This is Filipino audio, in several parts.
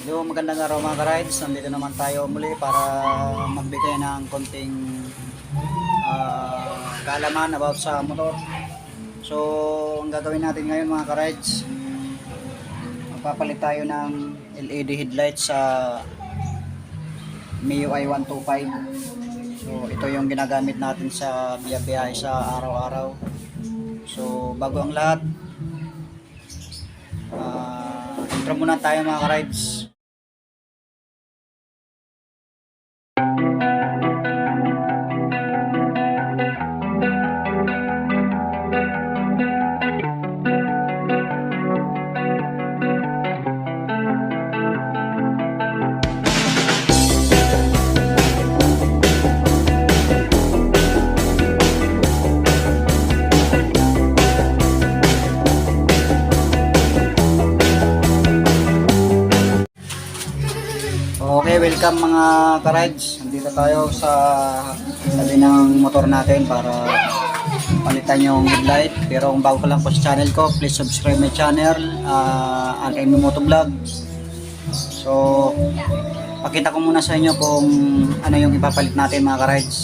Hello, magandang araw mga ka-rides. Nandito naman tayo muli para magbigay ng konting kaalaman about sa motor. So, ang gagawin natin ngayon mga ka-rides, magpapalit tayo ng LED headlight sa MIUI 125. So, ito yung ginagamit natin sa biyahe sa araw-araw. So, bago ang lahat, intro muna tayo mga ka-rides. Okay, welcome mga ka-rides. Nandito tayo sa tabi ng motor natin para palitan yung headlight. Pero kung bago ka lang po sa channel ko, please subscribe my channel, RM Motovlog. So, pakita ko muna sa inyo kung ano yung ipapalit natin mga ka-rides.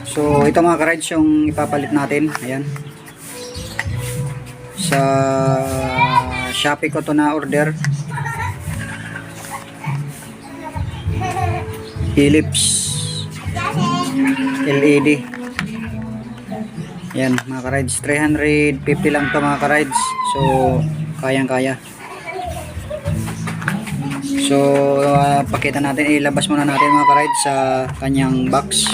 So, ito mga ka-rides yung ipapalit natin. Ayan. Sa Shopee ko to na order. Philips LED. Yan mga ka-rides, 350 lang to mga ka-rides. So kayang kaya. So pakita natin, ilabas muna natin mga ka-rides sa kanyang box.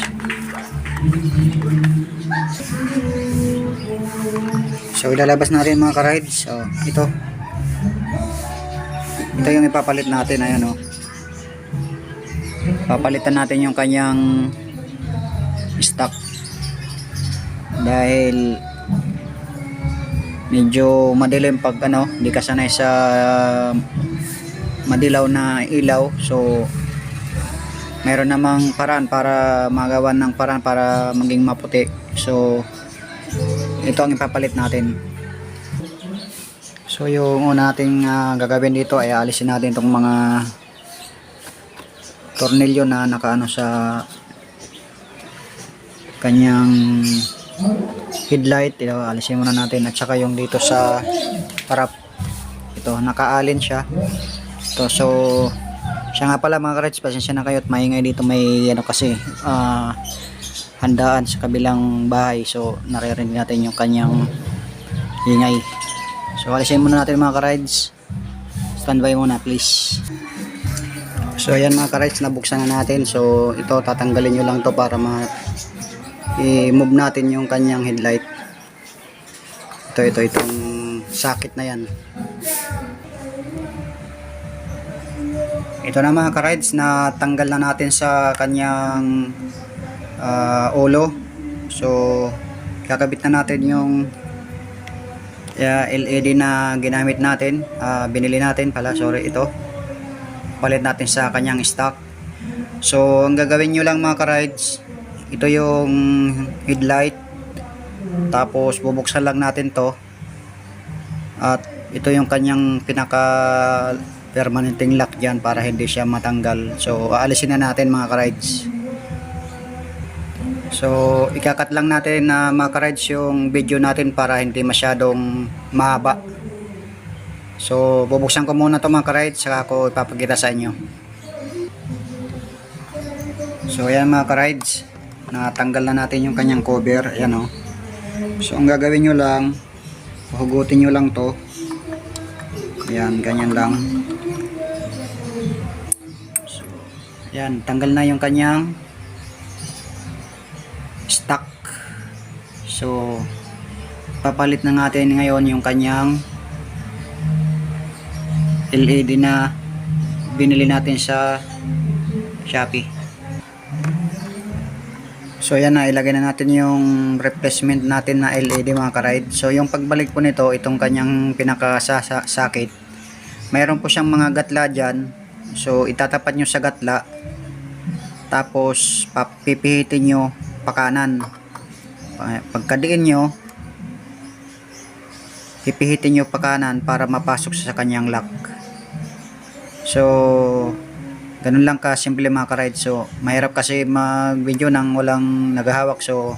So ilalabas natin mga ka-rides. So ito yung ipapalit natin. Ayan o. Papalitan natin yung kanyang stock. Dahil medyo madilim pag hindi ka sanay sa madilaw na ilaw. So meron namang paraan para magawan ng paraan para maging maputi. So ito ang ipapalit natin. So yung una nating gagawin dito ay alisin natin itong mga tornilyo na nakaano sa kanyang headlight. Ito alisin muna natin, at saka yung dito sa harap, ito nakaalin siya. Ito, so siya nga pala mga ka-rides, pasensya na kayo at maingay dito, may kasi handaan sa kabilang bahay, so naririnig natin yung kanyang ingay. So alisin muna natin mga ka-rides. Standby muna please. So ayan mga ka-rides, nabuksan na natin. So ito tatanggalin nyo lang to para i-move natin yung kanyang headlight. Itong sakit na yan. Ito na mga ka-rides, na tanggal na natin sa kanyang ulo. So kakabit na natin yung LED na ginamit natin, binili natin pala, sorry, ito palit natin sa kanyang stock. So ang gagawin nyo lang mga ka-rides, ito yung headlight, tapos bubuksan lang natin to, at ito yung kanyang pinaka permanenteng lock dyan para hindi siya matanggal. So aalisin na natin mga ka-rides. So ikakat lang natin na mga ka-rides yung video natin para hindi masyadong mahaba. So bubuksan ko muna ito mga ka-rides, saka ako ipapakita sa inyo. So ayan mga ka-rides, natanggal na natin yung kanyang cover. Ayan o. So ang gagawin nyo lang, hugutin nyo lang to. Ayan, ganyan lang. So ayan, tanggal na yung kanyang stock. So papalit na natin ngayon yung kanyang LED na binili natin sa Shopee. So yan na, ilagay na natin yung replacement natin na LED mga ka-ride. So yung pagbalik po nito, itong kanyang pinakasakit, mayroon po siyang mga gatla dyan. So itatapat nyo sa gatla, tapos pipihitin nyo pakanan. Pagkadiin nyo, pipihitin nyo pa kanan para mapasok sa kanyang lock. So ganun lang ka simple mga ka-ride. So mahirap kasi mag video nang walang naghahawak, so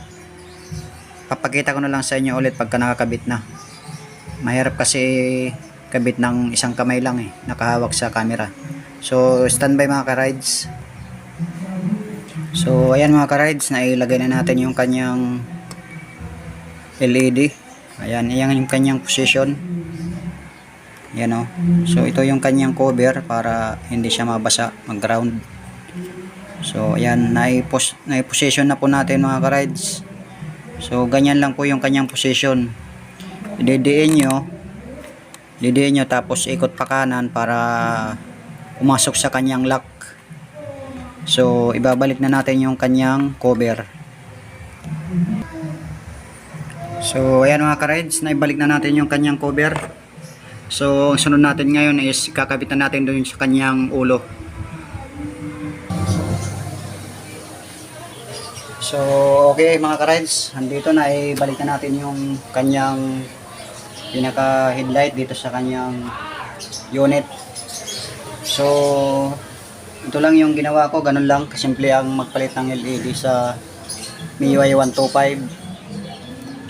papakita ko na lang sa inyo ulit pagka nakakabit na. Mahirap kasi kabit ng isang kamay lang nakahawak sa camera. So standby mga ka-rides. So ayan mga ka-rides, nailagay na natin yung kanyang LED. Ayan, iyan yung kanyang position. Ayan o. So ito yung kanyang cover para hindi siya mabasa, mag-ground. So ayan, nai-position na po natin mga ka-rides. So ganyan lang po yung kanyang position. Didiin nyo tapos ikot pa kanan para pumasok sa kanyang lock. So ibabalik na natin yung kanyang cover. So ayan mga ka-rides, naibalik na natin yung kanyang cover. So ang sunod natin ngayon is kakabitan natin doon sa kanyang ulo. So okay mga ka-rides, andito na, ibalik na natin yung kanyang pinaka headlight dito sa kanyang unit. So ito lang yung ginawa ko, ganun lang kasimple ang magpalit ng LED sa MIUI 125.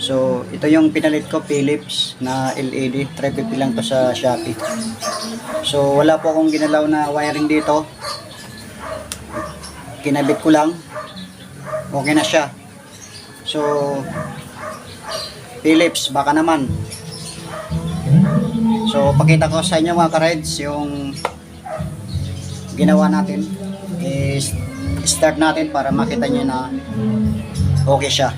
So ito yung pinalit ko, Philips na LED, 350 lang to sa Shopee. So wala po akong ginalaw na wiring dito, kinabit ko lang, okay na siya. So Philips, baka naman. So pakita ko sa inyo mga ka-rides yung ginawa natin. Is start natin para makita nyo na okay siya.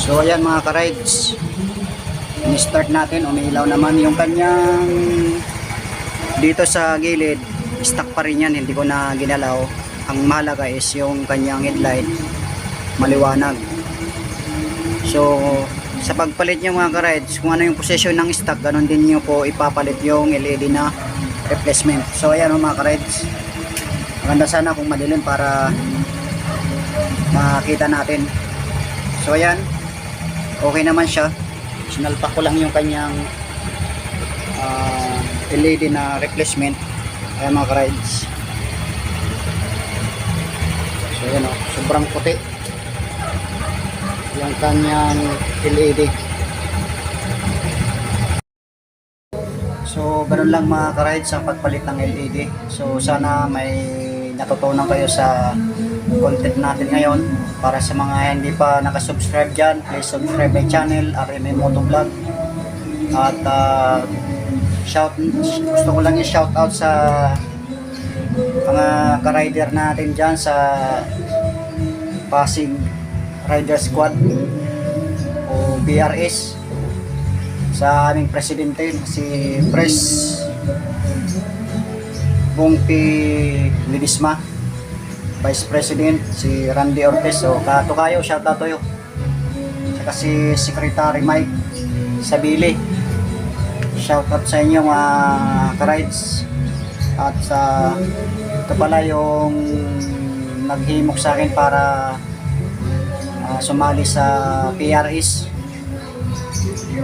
So ayan mga ka-rides, in-start natin, umiilaw naman yung kanyang dito sa gilid, stock pa rin yan, hindi ko na ginalaw. Ang mahalaga is yung kanyang headlight maliwanag. So sa pagpalit nyo mga ka-rides, kung ano yung position ng stock, ganun din nyo po ipapalit yung LED na replacement. So ayan mga ka-rides, maganda sana kung madilim para makita natin. So ayan, okay naman siya. Sinalpak ko lang yung kanyang LED na replacement. Ayan mga ka-rides. So ayan o, sobrang puti yung kanyang LED. So ganun lang mga ka-rides ang pagpalit ng LED. So sana may natutunan kayo sa content natin ngayon. Para sa mga hindi pa nakasubscribe dyan, please subscribe my channel, RMM Motovlog. At gusto ko lang i-shout out sa mga ka-rider natin dyan sa Pasig Rider Squad o BRS, sa aming presidente si Pres Bongpi Lidisma, Vice President si Randy Ortiz, so katukayo, shout out to you. Saka si Secretary Mike Sabili, shout out sa inyo mga ka-rides. At sa ito pala yung naghimok sa akin para sumali sa PRS.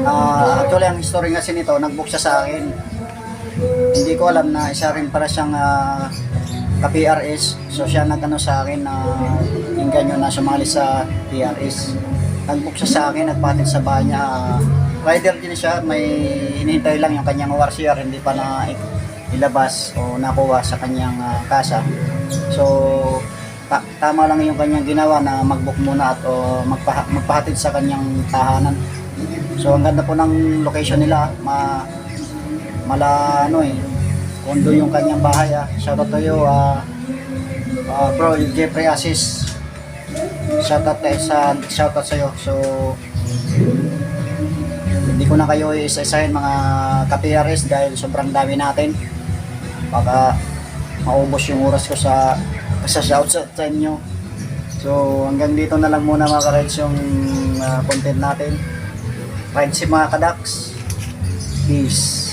Actually ang history kasi nito, nag-book siya sa akin, hindi ko alam na isa rin para siyang ka-PRS. So siya nag-ano sa akin na inganyo na sumali sa PRS. Nag-book siya sa akin, nagpatid sa bahay niya. Rider din siya, may hinihintay lang yung kanyang ORCR, hindi pa na ilabas o nakuha sa kanyang kasa. So tama lang yung kanyang ginawa na mag-book muna at magpahatid sa kanyang tahanan. So ang ganda po ng location nila, kondo yung kanyang bahay. Shoutout to you, bro Jeffrey Assis. Shoutout sa iyo. So hindi ko na kayo isa-isahin mga ka-PRS dahil sobrang dami natin. baka maubos yung oras ko sa shoutout sa inyo. So hanggang dito na lang muna mga ka-rides yung content natin. Rides si mga kadaks. Peace.